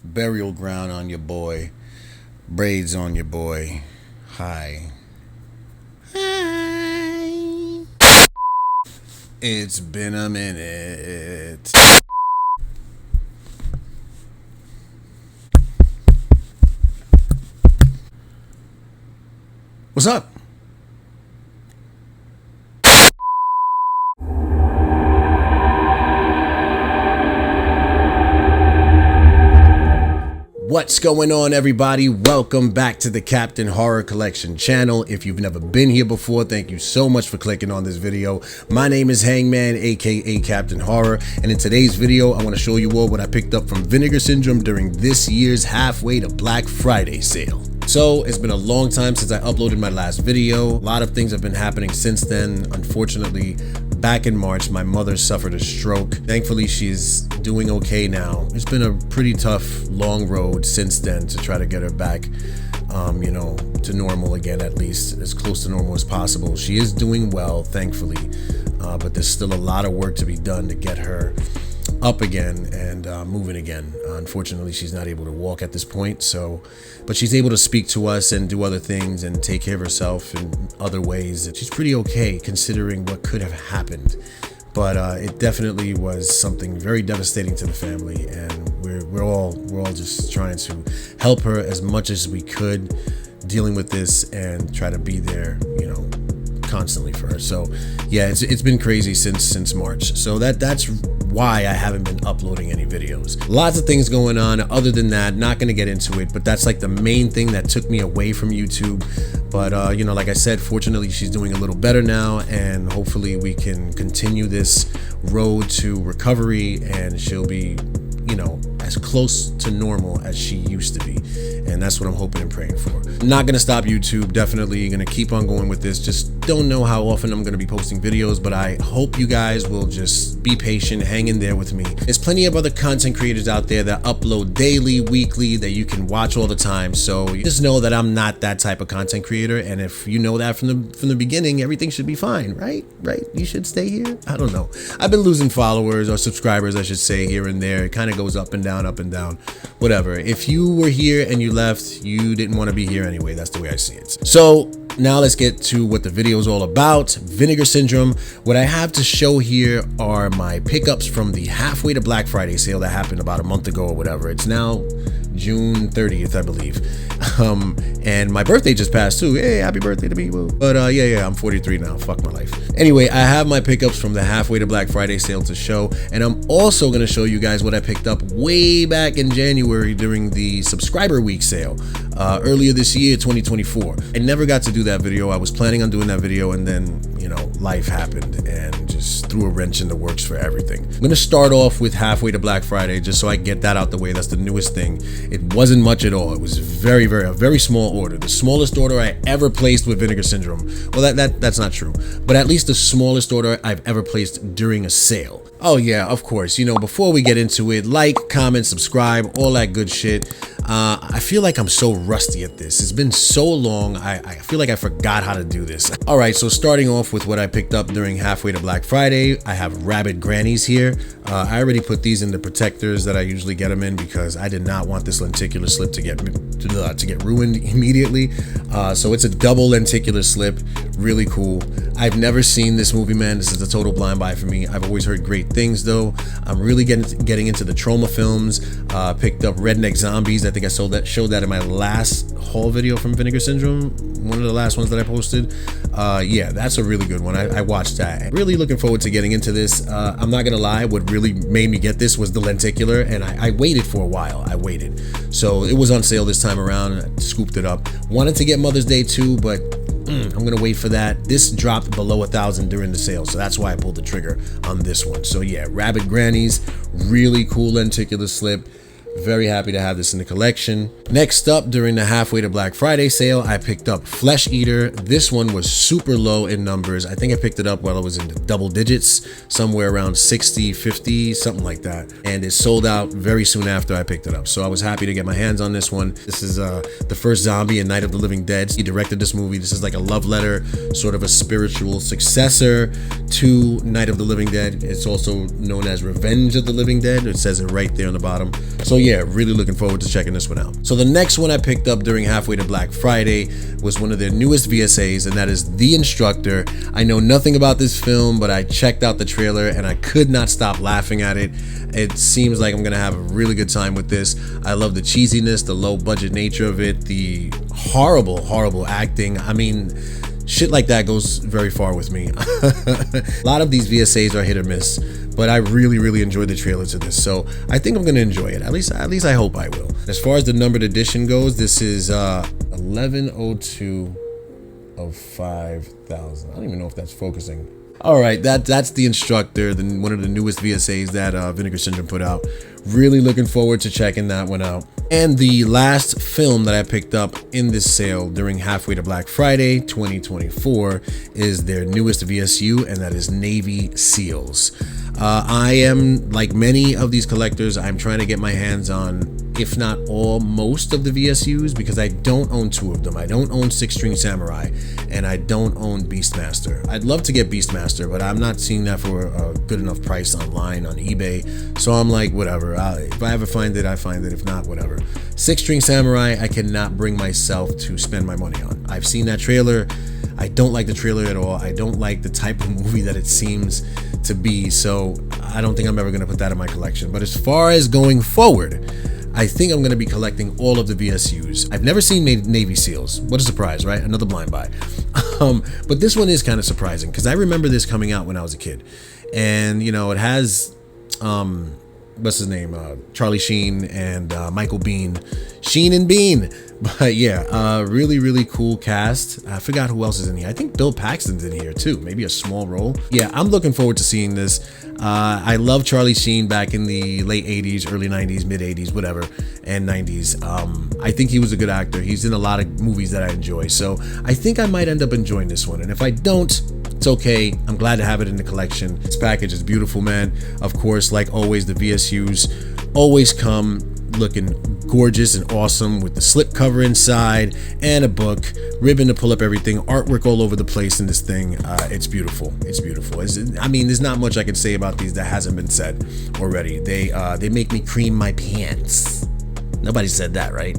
Burial ground on your boy. Braids on your boy. Hi. Hi. It's been a minute. What's up? What's going on, everybody? Welcome back to the Captain Horror Collection channel. If you've never been here before, thank you so much for clicking on this video. My name is Hangman, aka Captain Horror, and in today's video, I want to show you all what I picked up from Vinegar Syndrome during this year's halfway to Black Friday sale. So it's been a long time since I uploaded my last video. A lot of things have been happening since then. Unfortunately, back in March, my mother suffered a stroke. Thankfully, she's doing okay now. It's been a pretty tough, long road since then to try to get her back, to normal again, at least as close to normal as possible. She is doing well, thankfully, but there's still a lot of work to be done to get her up again and moving again. Unfortunately, she's not able to walk at this point, but she's able to speak to us and do other things and take care of herself in other ways. She's pretty okay considering what could have happened, but it definitely was something very devastating to the family, and we're all just trying to help her as much as we could dealing with this and try to be there, constantly for her. So yeah, it's been crazy since March. So that's why I haven't been uploading any videos. Lots of things going on. Other than that, not gonna get into it, but that's like the main thing that took me away from YouTube. But like I said, fortunately she's doing a little better now, and hopefully we can continue this road to recovery and she'll be as close to normal as she used to be. And that's what I'm hoping and praying for. I'm not gonna stop YouTube, definitely gonna keep on going with this. Just don't know how often I'm gonna be posting videos, but I hope you guys will just be patient, hang in there with me. There's plenty of other content creators out there that upload daily, weekly, that you can watch all the time. So you just know that I'm not that type of content creator, and if you know that from the beginning, everything should be fine, right? You should stay here. I don't know. I've been losing followers, or subscribers I should say, here and there. It kind of goes up and down, whatever. If you were here and you left, you didn't want to be here anyway. That's the way I see it. So now let's get to what the video is all about. Vinegar Syndrome. What I have to show here are my pickups from the halfway to Black Friday sale that happened about a month ago or whatever. It's now June 30th, I believe. And my birthday just passed too. Hey, happy birthday to me. But yeah, I'm 43 now. Fuck my life. Anyway, I have my pickups from the halfway to Black Friday sale to show, and I'm also going to show you guys what I picked up way back in January during the subscriber week sale earlier this year, 2024. I never got to do that video. I was planning on doing that video, and then life happened and just threw a wrench in the works for everything. I'm going to start off with halfway to Black Friday just so I get that out the way. That's the newest thing. It wasn't much at all. It was a very small order. The smallest order I ever placed with Vinegar Syndrome. Well, that's not true, but at least the smallest order I've ever placed during a sale. Oh yeah, of course. Before we get into it, like, comment, subscribe, all that good shit. I feel like I'm so rusty at this. It's been so long. I feel like I forgot how to do this. All right, so starting off with what I picked up during halfway to Black Friday, I have rabbit grannies here. I already put these in the protectors that I usually get them in because I did not want this lenticular slip to get ruined immediately. So it's a double lenticular slip, really cool. I've never seen this movie, man. This is a total blind buy for me. I've always heard great things though. I'm really getting into the trauma films. Picked up Redneck Zombies. I think I showed that in my last haul video from Vinegar Syndrome, one of the last ones that I posted. Yeah, that's a really good one. I watched that. Really looking forward to getting into this. I'm not gonna lie, what really made me get this was the lenticular, and I waited for a while. I waited. So it was on sale this time around. I scooped it up. Wanted to get Mother's Day too, but I'm gonna wait for that. This dropped below 1,000 during the sale, so that's why I pulled the trigger on this one. So yeah, rabbit grannies, really cool lenticular slip. Very happy to have this in the collection. Next up, during the halfway to Black Friday sale, I picked up Flesh Eater. This one was super low in numbers. I think I picked it up while I was in the double digits, somewhere around 60, 50, something like that. And it sold out very soon after I picked it up. So I was happy to get my hands on this one. This is the first zombie in Night of the Living Dead. He directed this movie. This is like a love letter, sort of a spiritual successor to Night of the Living Dead. It's also known as Revenge of the Living Dead. It says it right there on the bottom. So yeah, yeah, really looking forward to checking this one out. So the next one I picked up during halfway to Black Friday was one of their newest VSAs, and that is The Instructor. I know nothing about this film, but I checked out the trailer and I could not stop laughing at it. It seems like I'm gonna have a really good time with this. I love the cheesiness, the low budget nature of it, the horrible acting. I mean, shit like that goes very far with me. A lot of these VSAs are hit or miss, but I really enjoyed the trailer to this, so I think I'm gonna enjoy it. At least I hope I will. As far as the numbered edition goes, this is 1102 of 5,000. I don't even know if that's focusing. All right, that's The Instructor, one of the newest VSAs that Vinegar Syndrome put out. Really looking forward to checking that one out. And the last film that I picked up in this sale during halfway to Black Friday 2024 is their newest VSU, and that is Navy SEALs. I am, like many of these collectors, I'm trying to get my hands on, if not most of the VSUs, because I don't own two of them. I don't own Six String Samurai, and I don't own Beastmaster. I'd love to get Beastmaster, but I'm not seeing that for a good enough price online on eBay. So I'm like, whatever. If I ever find it, I find it. If not, whatever. Six String Samurai, I cannot bring myself to spend my money on. I've seen that trailer. I don't like the trailer at all. I don't like the type of movie that it seems to be, so I don't think I'm ever going to put that in my collection. But as far as going forward, I think I'm going to be collecting all of the VSUs. I've never seen Navy SEALs. What a surprise, right? Another blind buy. But this one is kind of surprising because I remember this coming out when I was a kid. And, you know, it has, what's his name? Charlie Sheen and Michael Biehn. Sheen and Bean. But yeah, really cool cast. I forgot who else is in here. I think Bill Paxton's in here too. Maybe a small role. Yeah, I'm looking forward to seeing this. I love Charlie Sheen back in the late 80s, early 90s, mid 80s, whatever, and 90s. I think he was a good actor. He's in a lot of movies that I enjoy. So I think I might end up enjoying this one. And if I don't, it's okay. I'm glad to have it in the collection. This package is beautiful, man. Of course, like always, the VSUs always come looking gorgeous and awesome with the slip cover inside and a book, ribbon to pull up everything, artwork all over the place in this thing. It's beautiful. It's beautiful. I mean, there's not much I can say about these that hasn't been said already. They make me cream my pants. Nobody said that, right?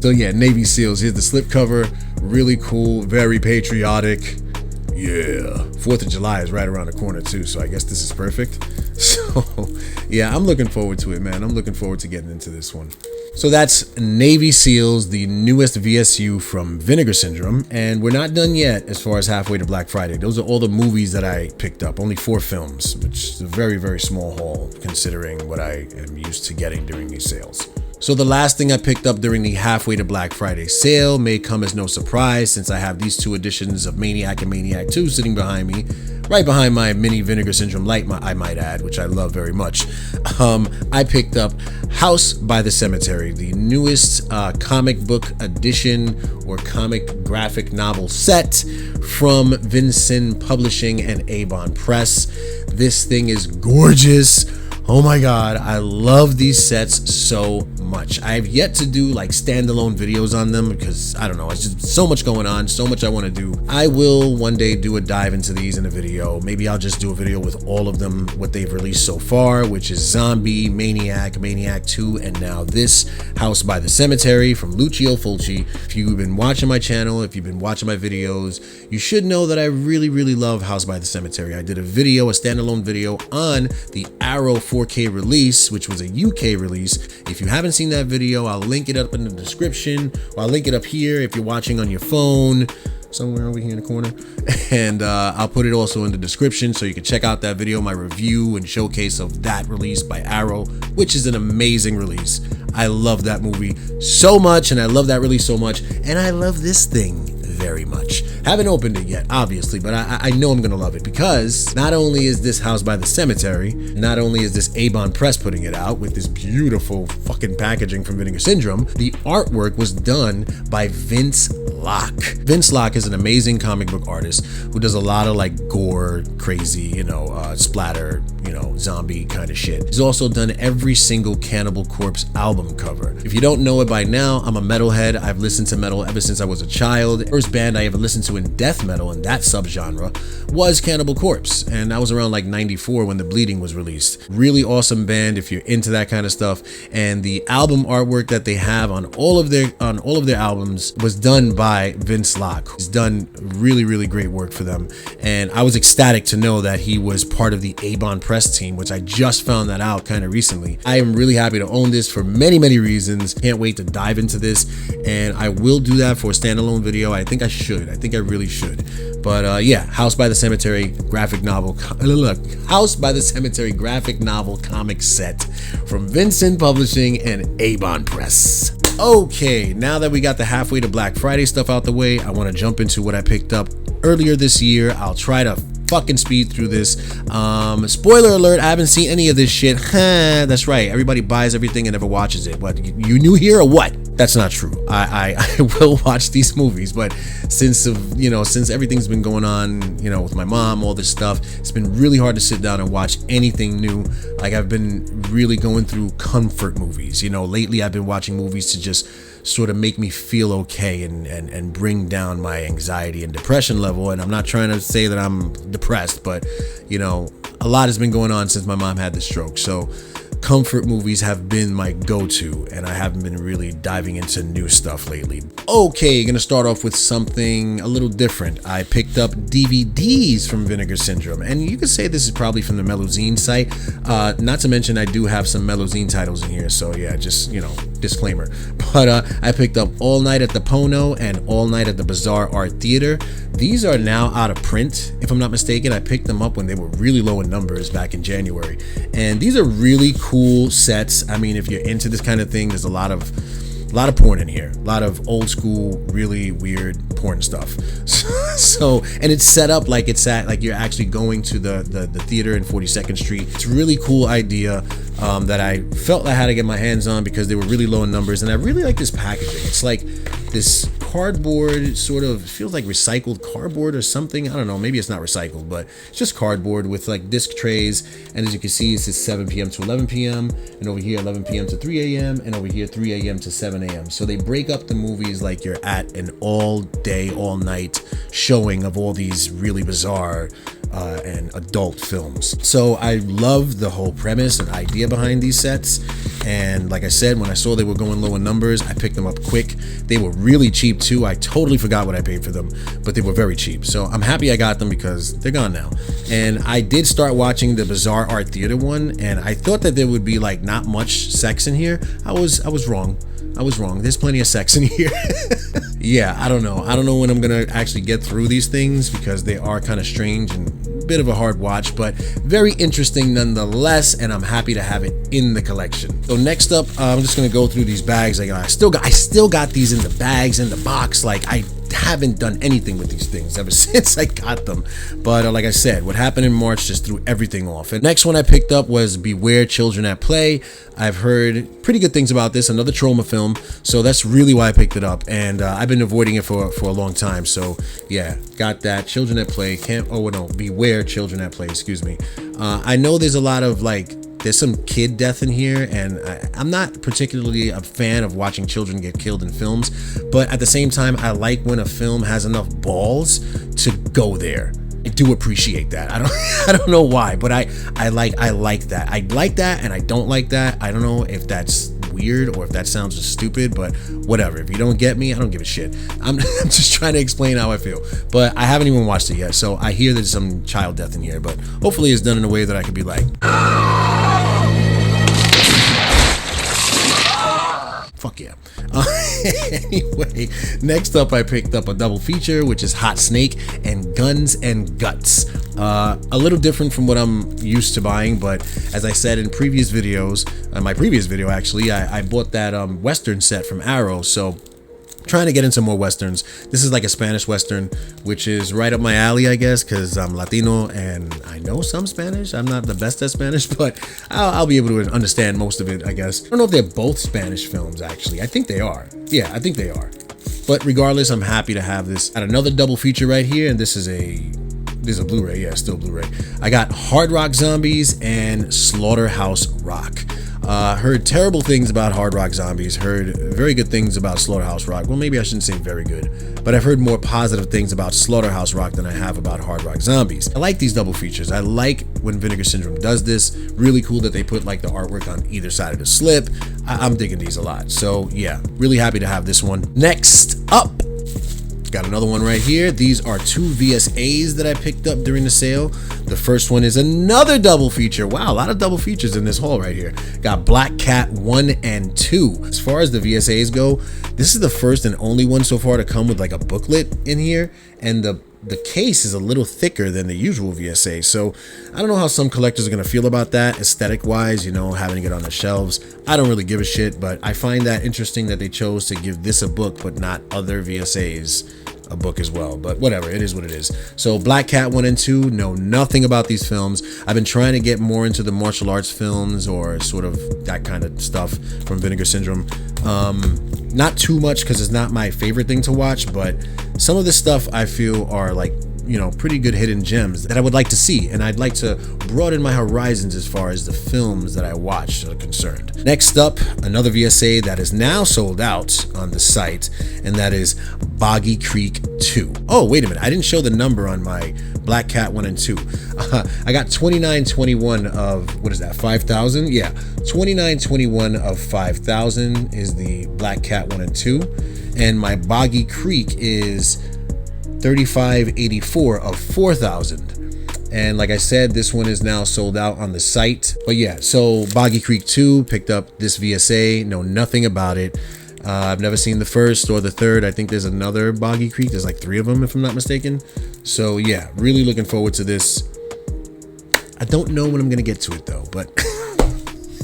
So yeah, Navy SEALs. Here's the slip cover. Really cool, very patriotic. Yeah, 4th of July is right around the corner too, so I guess this is perfect. So yeah, I'm looking forward to it, man. I'm looking forward to getting into this one. So that's Navy SEALs, the newest VSU from Vinegar Syndrome, and we're not done yet as far as halfway to Black Friday. Those are all the movies that I picked up, only 4 films, which is a very small haul considering what I am used to getting during these sales. So the last thing I picked up during the halfway to Black Friday sale may come as no surprise since I have these 2 editions of Maniac and Maniac 2 sitting behind me, right behind my mini Vinegar Syndrome Light, I might add, which I love very much. I picked up House by the Cemetery, the newest comic book edition or comic graphic novel set from Vincent Publishing and Avon Press. This thing is gorgeous. Oh my god, I love these sets so much. I have yet to do like standalone videos on them because I don't know, it's just so much going on, so much I want to do. I will one day do a dive into these in a video. Maybe I'll just do a video with all of them, what they've released so far, which is Zombie, Maniac, Maniac 2, and now this House by the Cemetery from Lucio Fulci. If you've been watching my channel, if you've been watching my videos, you should know that I really love House by the Cemetery. I did a standalone video on the Arrow 4K release, which was a UK release. If you haven't seen that video, I'll link it up in the description, or I'll link it up here if you're watching on your phone, somewhere over here in the corner, and I'll put it also in the description so you can check out that video, my review and showcase of that release by Arrow, which is an amazing release. I love that movie so much, and I love that release so much, and I love this thing very much. Haven't opened it yet, obviously, but I know I'm gonna love it because not only is this House by the Cemetery, not only is this Avon Press putting it out with this beautiful fucking packaging from Vinegar Syndrome, the artwork was done by Vince Locke. Vince Locke is an amazing comic book artist who does a lot of like gore, crazy, splatter, zombie kind of shit. He's also done every single Cannibal Corpse album cover. If you don't know it by now, I'm a metalhead. I've listened to metal ever since I was a child. The first band I ever listened to in death metal and that subgenre was Cannibal Corpse, and that was around like 94 when The Bleeding was released. Really awesome band if you're into that kind of stuff, and the album artwork that they have on all of their albums was done by Vince Locke. He's done really great work for them, and I was ecstatic to know that he was part of the Avon Press team, which I just found that out kind of recently. I am really happy to own this for many reasons. Can't wait to dive into this, and I will do that for a standalone video. I think I should. I think I really should. But yeah, House by the Cemetery graphic novel. House by the Cemetery graphic novel comic set from Vincent Publishing and Avon Press. Okay, now that we got the halfway to Black Friday stuff out the way, I want to jump into what I picked up earlier this year. I'll try to fucking speed through this. Spoiler alert, I haven't seen any of this shit. That's right, everybody buys everything and never watches it. What, you new here or what? That's not true. I will watch these movies, but since everything's been going on, with my mom, all this stuff, it's been really hard to sit down and watch anything new. Like, I've been really going through comfort movies. Lately I've been watching movies to just sort of make me feel okay and bring down my anxiety and depression level. And I'm not trying to say that I'm depressed, but a lot has been going on since my mom had the stroke. So comfort movies have been my go-to, and I haven't been really diving into new stuff lately. Okay, gonna start off with something a little different. I picked up DVDs from Vinegar Syndrome, and you could say this is probably from the Mellowzine site. Not to mention I do have some Mellowzine titles in here, so yeah, just disclaimer. But I picked up All Night at the Pono and All Night at the Bazaar Art Theater. These are now out of print, if I'm not mistaken. I picked them up when they were really low in numbers back in January, and these are really cool sets. I mean, if you're into this kind of thing, there's a lot of porn in here, a lot of old school, really weird porn stuff. So, and it's set up like like you're actually going to the theater in 42nd Street. It's a really cool idea that I felt I had to get my hands on because they were really low in numbers, and I really like this packaging. It's like this cardboard, sort of feels like recycled cardboard or something. I don't know, maybe it's not recycled, but it's just cardboard with like disc trays. And as you can see, it says 7 p.m. to 11 p.m. and over here 11 p.m. to 3 a.m. and over here 3 a.m. to 7 a.m. So they break up the movies like you're at an all day, all night showing of all these really bizarre and adult films. So I love the whole premise and idea behind these sets, and like I said, when I saw they were going low in numbers, I picked them up quick. They were really cheap too. I totally forgot what I paid for them, but they were very cheap, so I'm happy I got them because they're gone now. And I did start watching the Bazaar Art Theater one, and I thought that there would be like not much sex in here. I was wrong. There's plenty of sex in here. Yeah, I don't know when I'm gonna actually get through these things because they are kind of strange and a bit of a hard watch, but very interesting nonetheless, and I'm happy to have it in the collection. So next up, I'm just gonna go through these bags. Like I still got these in the bags, in the box. Like I haven't done anything with these things ever since I got them, but like I said, what happened in March just threw everything off. And next one I picked up was Beware Children at Play. I've heard pretty good things about this, another trauma film, so that's really why I picked it up, and I've been avoiding it for a long time. So yeah, got that. Children at Play. Beware Children at Play, excuse me. I know there's a lot of there's some kid death in here, and I'm not particularly a fan of watching children get killed in films, but at the same time, I like when a film has enough balls to go there. I do appreciate that. I don't know why, but I like that. I like that, and I don't like that. I don't know if that's weird or if that sounds just stupid, but whatever. If you don't get me, I don't give a shit. I'm just trying to explain how I feel, but I haven't even watched it yet, so I hear there's some child death in here, but hopefully it's done in a way that I could be like, fuck yeah. Anyway, next up I picked up a double feature, which is Hot Snake and Guns and Guts. A little different from what I'm used to buying, but as I said in previous videos, my previous video actually, I bought that Western set from Arrow, so trying to get into more Westerns. This is like a Spanish Western, which is right up my alley, I guess, because I'm Latino and I know some Spanish. I'm not the best at Spanish, but I'll be able to understand most of it, I guess. I don't know if they're both Spanish films, actually. I think they are. Yeah, I think they are. But regardless, I'm happy to have this at another double feature right here, and this is a Blu-ray. Yeah, still Blu-ray. I got Hard Rock Zombies and Slaughterhouse Rock. Heard terrible things about Hard Rock Zombies, heard very good things about Slaughterhouse Rock. Well, maybe I shouldn't say very good, but I've heard more positive things about Slaughterhouse Rock than I have about Hard Rock Zombies. I like these double features. I like when Vinegar Syndrome does this. Really cool that they put like the artwork on either side of the slip. I'm digging these a lot. So yeah, really happy to have this one. Next up, got another one right here. These are 2 VSAs that I picked up during the sale. The first one is another double feature. Wow, a lot of double features in this haul right here. Got Black Cat 1 and 2. As far as the VSAs go, this is the first and only one so far to come with like a booklet in here, and the case is a little thicker than the usual VSA. So I don't know how some collectors are gonna feel about that aesthetic wise, you know, having it on the shelves. I don't really give a shit, but I find that interesting that they chose to give this a book but not other VSAs a book as well. But whatever, it is what it is. So Black Cat 1 and 2, know nothing about these films. I've been trying to get more into the martial arts films or sort of that kind of stuff from Vinegar Syndrome. Not too much because it's not my favorite thing to watch, but some of the stuff I feel are like, you know, pretty good hidden gems that I would like to see, and I'd like to broaden my horizons as far as the films that I watch are concerned. Next up, another VSA that is now sold out on the site, and that is Boggy Creek 2. Oh, wait a minute, I didn't show the number on my Black Cat 1 and 2. I got 2921 of, what is that, 5,000? Yeah, 2921 of 5,000 is the Black Cat 1 and 2, and my Boggy Creek is 3584 of 4,000. And like I said, this one is now sold out on the site. But yeah, so Boggy Creek 2, picked up this VSA, know nothing about it. I've never seen the first or the third. I think there's another Boggy Creek. There's like 3 of them if I'm not mistaken. So yeah, really looking forward to this. I don't know when I'm gonna get to it though, but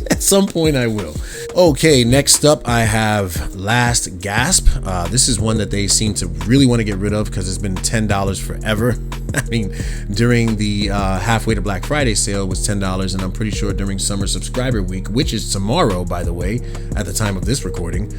at some point I will. Okay, next up I have Last Gasp. This is one that they seem to really want to get rid of because it's been $10 forever. I mean, during the halfway to Black Friday sale it was $10, and I'm pretty sure during Summer Subscriber Week, which is tomorrow, by the way, at the time of this recording,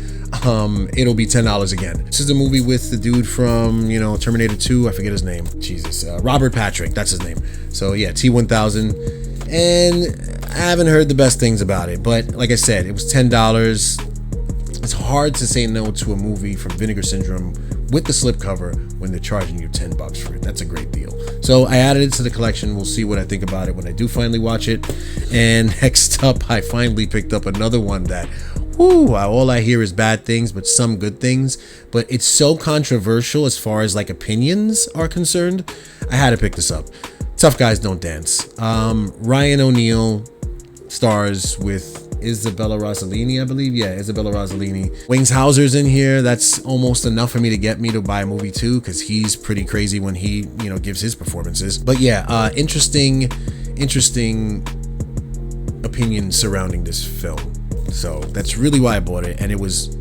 it'll be $10 again. This is the movie with the dude from, you know, Terminator 2. I forget his name. Jesus, Robert Patrick. That's his name. So yeah, T-1000. And I haven't heard the best things about it, but like I said, it was $10. It's hard to say no to a movie from Vinegar Syndrome with the slipcover when they're charging you $10 for it. That's a great deal. So I added it to the collection. We'll see what I think about it when I do finally watch it. And next up, I finally picked up another one that, whoo, all I hear is bad things, but some good things. But it's so controversial as far as like opinions are concerned. I had to pick this up. Tough Guys Don't Dance. Ryan O'Neal stars with Isabella Rossellini, I believe. Yeah, Isabella Rossellini. Wings Hauser's in here. That's almost enough for me to get me to buy a movie too, because he's pretty crazy when he, you know, gives his performances. But yeah, interesting opinions surrounding this film. So that's really why I bought it, and it was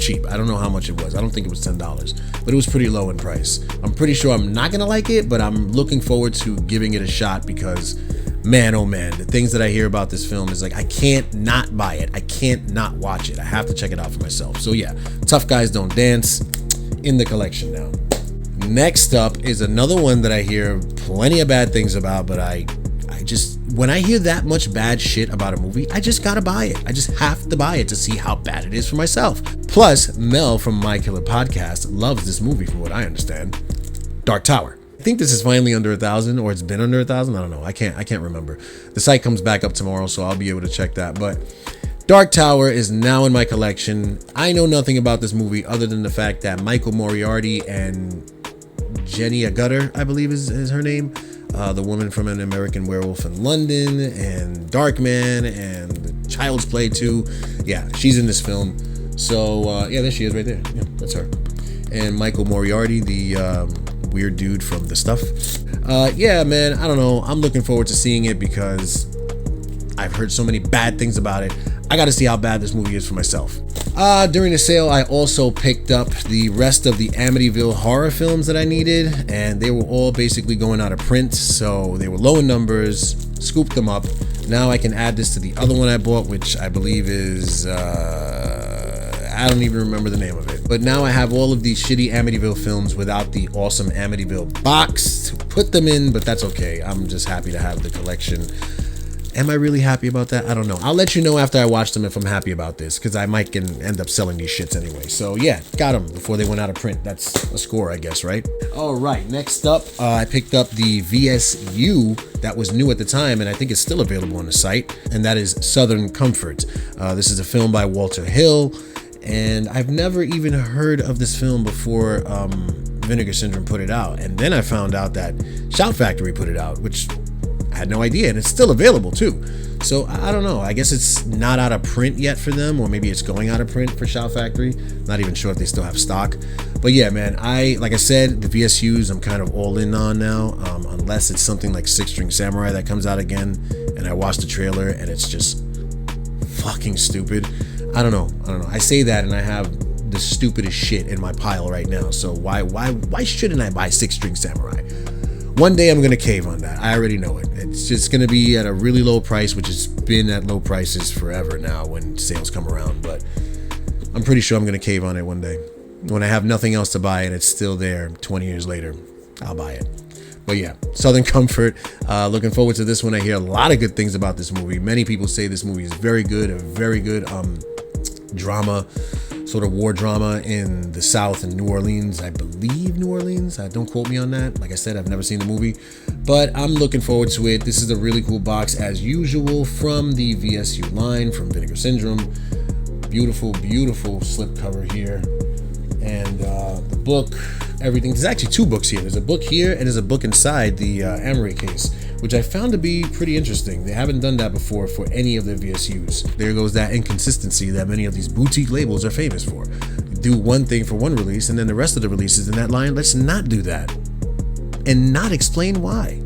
cheap. I don't know how much it was. I don't think it was $10, but it was pretty low in price. I'm pretty sure I'm not gonna like it, but I'm looking forward to giving it a shot because, man, oh man, the things that I hear about this film is like, I can't not buy it. I can't not watch it. I have to check it out for myself. So yeah, Tough Guys Don't Dance in the collection now. Next up is another one that I hear plenty of bad things about, but I just, when I hear that much bad shit about a movie, I just gotta buy it. I just have to buy it to see how bad it is for myself. Plus, Mel from My Killer Podcast loves this movie from what I understand. Dark Tower. I think this is finally under 1,000, or it's been under 1,000. I don't know. I can't remember. The site comes back up tomorrow, so I'll be able to check that. But Dark Tower is now in my collection. I know nothing about this movie other than the fact that Michael Moriarty and Jenny Agutter, I believe is her name, the woman from An American Werewolf in London and Darkman and Child's Play 2. Yeah, she's in this film. So yeah, there she is right there. Yeah, that's her. And Michael Moriarty, the weird dude from The Stuff. Yeah, man, I don't know. I'm looking forward to seeing it because I've heard so many bad things about it. I got to see how bad this movie is for myself. During the sale, I also picked up the rest of the Amityville horror films that I needed, and they were all basically going out of print, so they were low in numbers. Scooped them up. Now I can add this to the other one I bought, which I believe is, I don't even remember the name of it. But now I have all of these shitty Amityville films without the awesome Amityville box to put them in, but that's okay. I'm just happy to have the collection Am I really happy about that? I don't know. I'll let you know after I watch them if I'm happy about this, because I might end up selling these shits anyway. So yeah, got them before they went out of print. That's a score, I guess, right? All right, next up, I picked up the VSU that was new at the time, and I think it's still available on the site, and that is Southern Comfort. This is a film by Walter Hill, and I've never even heard of this film before Vinegar Syndrome put it out. And then I found out that Shout Factory put it out, which I had no idea, and it's still available too. So I don't know. I guess it's not out of print yet for them, or maybe it's going out of print for Shout Factory. Not even sure if they still have stock. But yeah, man, like I said, the VSUs I'm kind of all in on now, unless it's something like Six String Samurai that comes out again, and I watched the trailer and it's just fucking stupid. I don't know. I say that and I have the stupidest shit in my pile right now. So why shouldn't I buy Six String Samurai? One day I'm gonna cave on that. I already know it. It's just gonna be at a really low price, which has been at low prices forever now when sales come around. But I'm pretty sure I'm gonna cave on it one day. When I have nothing else to buy and it's still there 20 years later, I'll buy it. But yeah, Southern Comfort. Looking forward to this one. I hear a lot of good things about this movie. Many people say this movie is very good, a very good drama, sort of war drama in the South in New Orleans. I believe New Orleans. Don't quote me on that. Like I said, I've never seen the movie, but I'm looking forward to it. This is a really cool box as usual from the VSU line from Vinegar Syndrome. Beautiful, beautiful slipcover here. And the book, everything. There's actually two books here. There's a book here and there's a book inside the Amory case, which I found to be pretty interesting. They haven't done that before for any of their VSUs. There goes that inconsistency that many of these boutique labels are famous for. Do one thing for one release and then the rest of the releases in that line, let's not do that. And not explain why.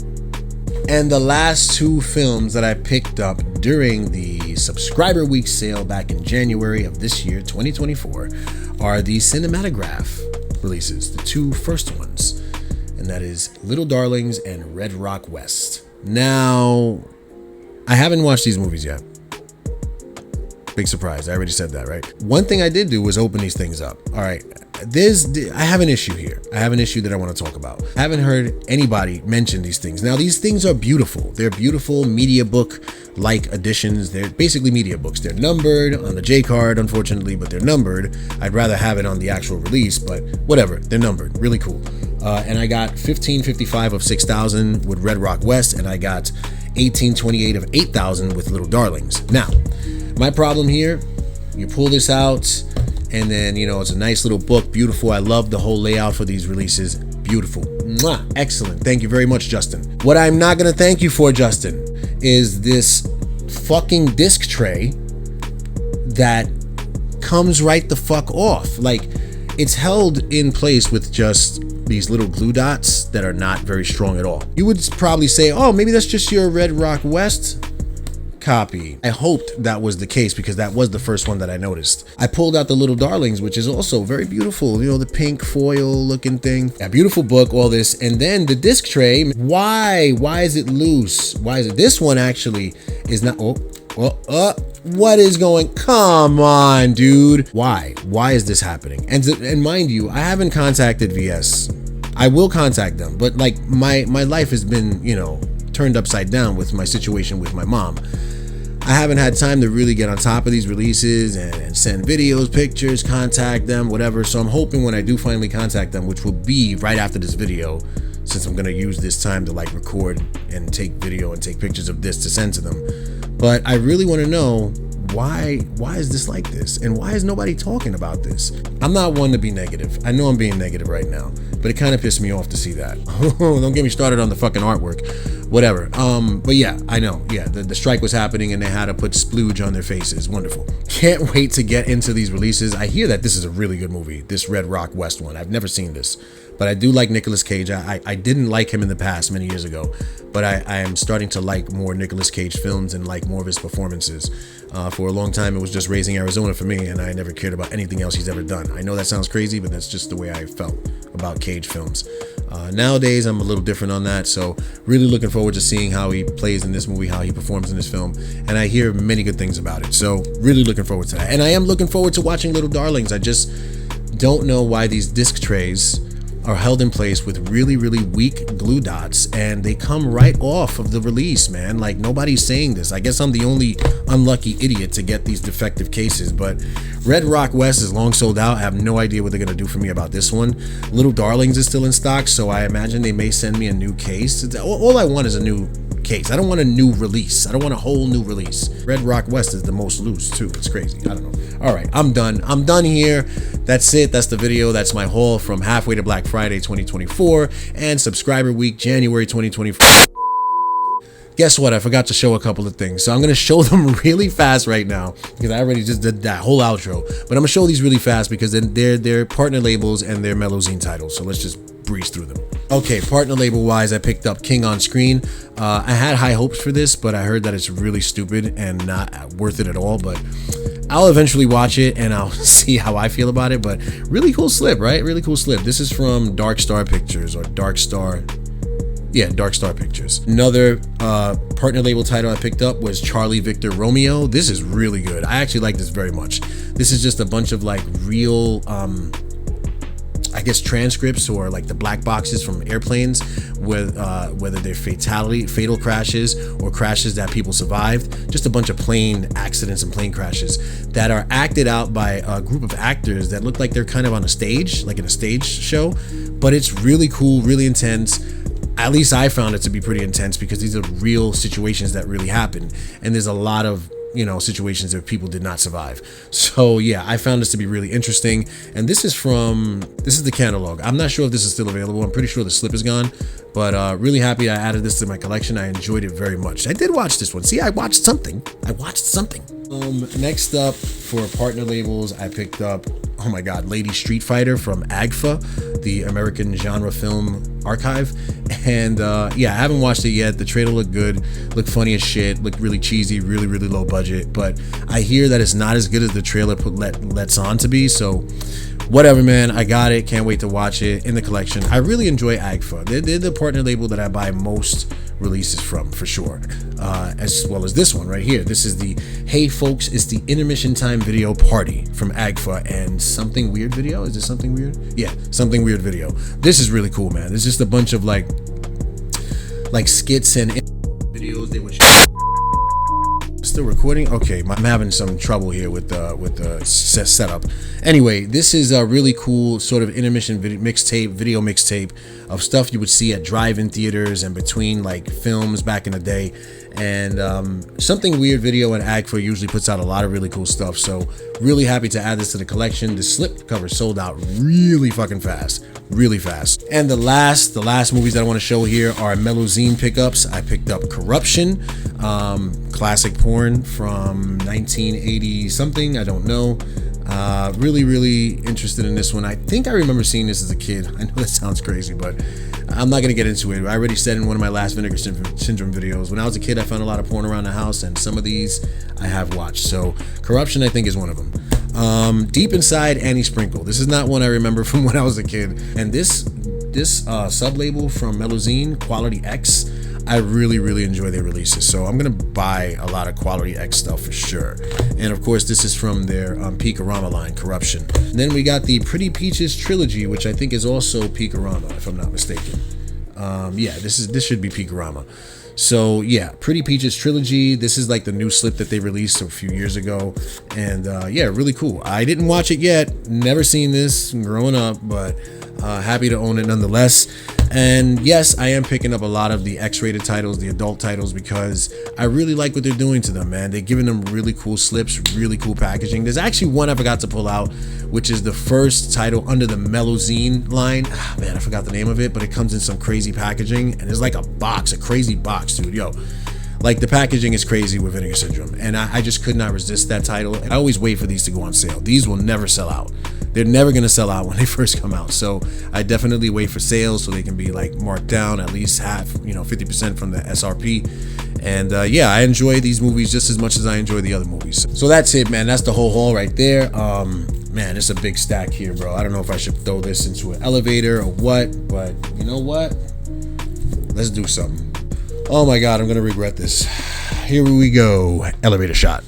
And the last two films that I picked up during the Subscriber Week sale back in January of this year, 2024, are the Cinematograph releases, the two first ones. And that is Little Darlings and Red Rock West. Now, I haven't watched these movies yet. Big surprise, I already said that, right? One thing I did do was open these things up. All right, I have an issue here. I have an issue that I want to talk about. I haven't heard anybody mention these things. Now, these things are beautiful. They're beautiful media book-like editions. They're basically media books. They're numbered on the J card, unfortunately, but they're numbered. I'd rather have it on the actual release, but whatever. They're numbered. Really cool. And I got 1555 of 6,000 with Red Rock West, and I got 1828 of 8,000 with Little Darlings. Now, my problem here, you pull this out, and then, it's a nice little book, beautiful. I love the whole layout for these releases. Beautiful. Mwah. Excellent. Thank you very much, Justin. What I'm not going to thank you for, Justin, is this fucking disc tray that comes right the fuck off. Like, it's held in place with just these little glue dots that are not very strong at all. You would probably say, oh, maybe that's just your Red Rock West copy. I hoped that was the case because that was the first one that I noticed. I pulled out the Little Darlings, which is also very beautiful. The pink foil looking thing. A beautiful book, all this. And then the disc tray, why is it loose? Why is it? This one actually is not, what is going, come on, dude. Why is this happening? And mind you, I haven't contacted VS. I will contact them, but like my life has been, turned upside down with my situation with my mom. I haven't had time to really get on top of these releases and send videos, pictures, contact them, whatever. So I'm hoping when I do finally contact them, which will be right after this video, since I'm going to use this time to record and take video and take pictures of this to send to them. But I really want to know why is this like this? And why is nobody talking about this? I'm not one to be negative. I know I'm being negative right now, but it kind of pissed me off to see that. Don't get me started on the fucking artwork. Whatever. But yeah, I know. Yeah, the strike was happening and they had to put splooge on their faces. Wonderful. Can't wait to get into these releases. I hear that this is a really good movie, this Red Rock West one. I've never seen this, but I do like Nicolas Cage. I didn't like him in the past many years ago, but I am starting to like more Nicolas Cage films and like more of his performances. For a long time, it was just Raising Arizona for me, and I never cared about anything else he's ever done. I know that sounds crazy, but that's just the way I felt about Cage films. Nowadays, I'm a little different on that, so really looking forward to seeing how he plays in this movie, how he performs in this film, and I hear many good things about it, so really looking forward to that. And I am looking forward to watching Little Darlings. I just don't know why these disc trays are held in place with really, really weak glue dots, and they come right off of the release, man. Like, nobody's saying this. I guess I'm the only unlucky idiot to get these defective cases, but Red Rock West is long sold out. I have no idea what they're gonna do for me about this one. Little Darlings is still in stock, so I imagine they may send me a new case. All I want is a new case. I don't want a new release. I don't want a whole new release. Red Rock West is the most loose too. It's crazy. I don't know. All right, I'm done here. That's it. That's the video. That's my haul from halfway to Black Friday 2024 and subscriber week January 2024. Guess what? I forgot to show a couple of things. So I'm going to show them really fast right now because I already just did that whole outro. But I'm going to show these really fast because they're partner labels and they're Mellowzine titles. So let's just breeze through them. Okay, partner label wise, I picked up King on Screen. I had high hopes for this, but I heard that it's really stupid and not worth it at all. But I'll eventually watch it and I'll see how I feel about it. But really cool slip, right? Really cool slip. This is from Dark Star Pictures or Dark Star. Yeah, Dark Star Pictures. Another partner label title I picked up was Charlie Victor Romeo. This is really good. I actually like this very much. This is just a bunch of like real, I guess, transcripts or like the black boxes from airplanes with whether they're fatal crashes or crashes that people survived. Just a bunch of plane accidents and plane crashes that are acted out by a group of actors that look like they're kind of on a stage, like in a stage show. But it's really cool, really intense. At least I found it to be pretty intense because these are real situations that really happen. And there's a lot of, you know, situations where people did not survive. So yeah, I found this to be really interesting. And this is the catalog. I'm not sure if this is still available. I'm pretty sure the slip is gone, but really happy I added this to my collection. I enjoyed it very much. I did watch this one. See, I watched something. Next up for partner labels, I picked up, oh my God, Lady Street Fighter from AGFA, the American Genre Film Archive. And yeah, I haven't watched it yet. The trailer looked good, looked funny as shit, looked really cheesy, really, really low budget. But I hear that it's not as good as the trailer lets on to be. So whatever, man, I got it. Can't wait to watch it in the collection. I really enjoy AGFA. They're the partner label that I buy most releases from, for sure, as well as this one right here. This is the Hey Folks, it's the Intermission Time Video Party from AGFA and Something Weird Video. Is this Something Weird? Yeah, Something Weird Video. This is really cool, man. It's just a bunch of like skits and videos. They were still recording. Okay, I'm having some trouble here with the setup. Anyway, this is a really cool sort of intermission video mixtape of stuff you would see at drive-in theaters and between like films back in the day. And Something Weird Video and AGFA usually puts out a lot of really cool stuff. So really happy to add this to the collection. The slip cover sold out really fucking fast, really fast. And the last movies that I want to show here are Mellowzine pickups. I picked up Corruption, classic porn from 1980 something, I don't know. Really, really interested in this one. I think I remember seeing this as a kid. I know that sounds crazy, but I'm not going to get into it. I already said in one of my last Vinegar Syndrome videos, when I was a kid, I found a lot of porn around the house, and some of these I have watched. So Corruption, I think, is one of them. Deep Inside, Annie Sprinkle. This is not one I remember from when I was a kid. And this sub-label from Mellowzine, Quality X, I really, really enjoy their releases. So I'm going to buy a lot of Quality X stuff for sure. And of course, this is from their Peakorama line, Corruption. And then we got the Pretty Peaches Trilogy, which I think is also Peakorama, if I'm not mistaken. Yeah, this should be Peakorama. So yeah, Pretty Peaches Trilogy. This is like the new slip that they released a few years ago. And yeah, really cool. I didn't watch it yet. Never seen this growing up, but happy to own it nonetheless. And yes, I am picking up a lot of the X-rated titles, the adult titles, because I really like what they're doing to them, man. They're giving them really cool slips, really cool packaging. There's actually one I forgot to pull out, which is the first title under the Mellowzine line. Man, I forgot the name of it, but it comes in some crazy packaging, and it's like a crazy box, dude. Yo, like the packaging is crazy with Vinegar Syndrome, and I just could not resist that title. I always wait for these to go on sale. These will never sell out. They're never going to sell out when they first come out. So I definitely wait for sales so they can be like marked down at least half, 50% from the SRP. And yeah, I enjoy these movies just as much as I enjoy the other movies. So that's it, man. That's the whole haul right there. Man, it's a big stack here, bro. I don't know if I should throw this into an elevator or what, but you know what? Let's do something. Oh my God, I'm going to regret this. Here we go. Elevator shot.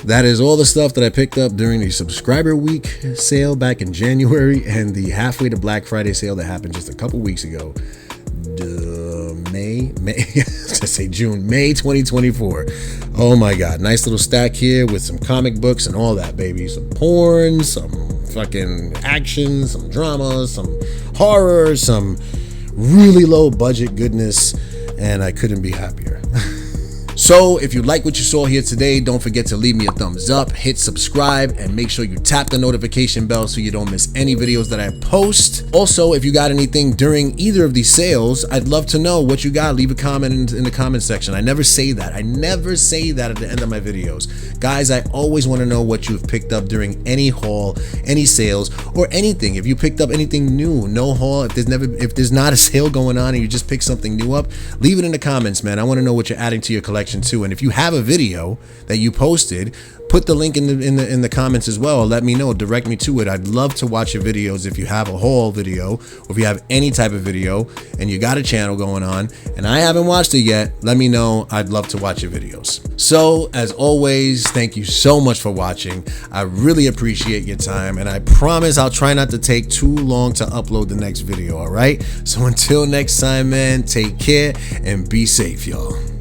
That is all the stuff that I picked up during the subscriber week sale back in January and the halfway to Black Friday sale that happened just a couple weeks ago. May to say June, May 2024. Oh my God, nice little stack here with some comic books and all that, baby. Some porn, some fucking action, some drama, some horror, some really low budget goodness, and I couldn't be happier. So if you like what you saw here today, don't forget to leave me a thumbs up, hit subscribe, and make sure you tap the notification bell so you don't miss any videos that I post. Also, if you got anything during either of these sales, I'd love to know what you got. Leave a comment in the comment section. I never say that. I never say that at the end of my videos. Guys, I always want to know what you've picked up during any haul, any sales, or anything. If you picked up anything new, no haul, if there's not a sale going on and you just pick something new up, leave it in the comments, man. I want to know what you're adding to your collection too. And if you have a video that you posted, put the link in the comments as well. Let me know, direct me to it. I'd love to watch your videos. If you have a haul video, or if you have any type of video and you got a channel going on and I haven't watched it yet, let me know. I'd love to watch your videos. So as always, thank you so much for watching. I really appreciate your time, and I promise I'll try not to take too long to upload the next video. All right, so until next time, man, take care and be safe, y'all.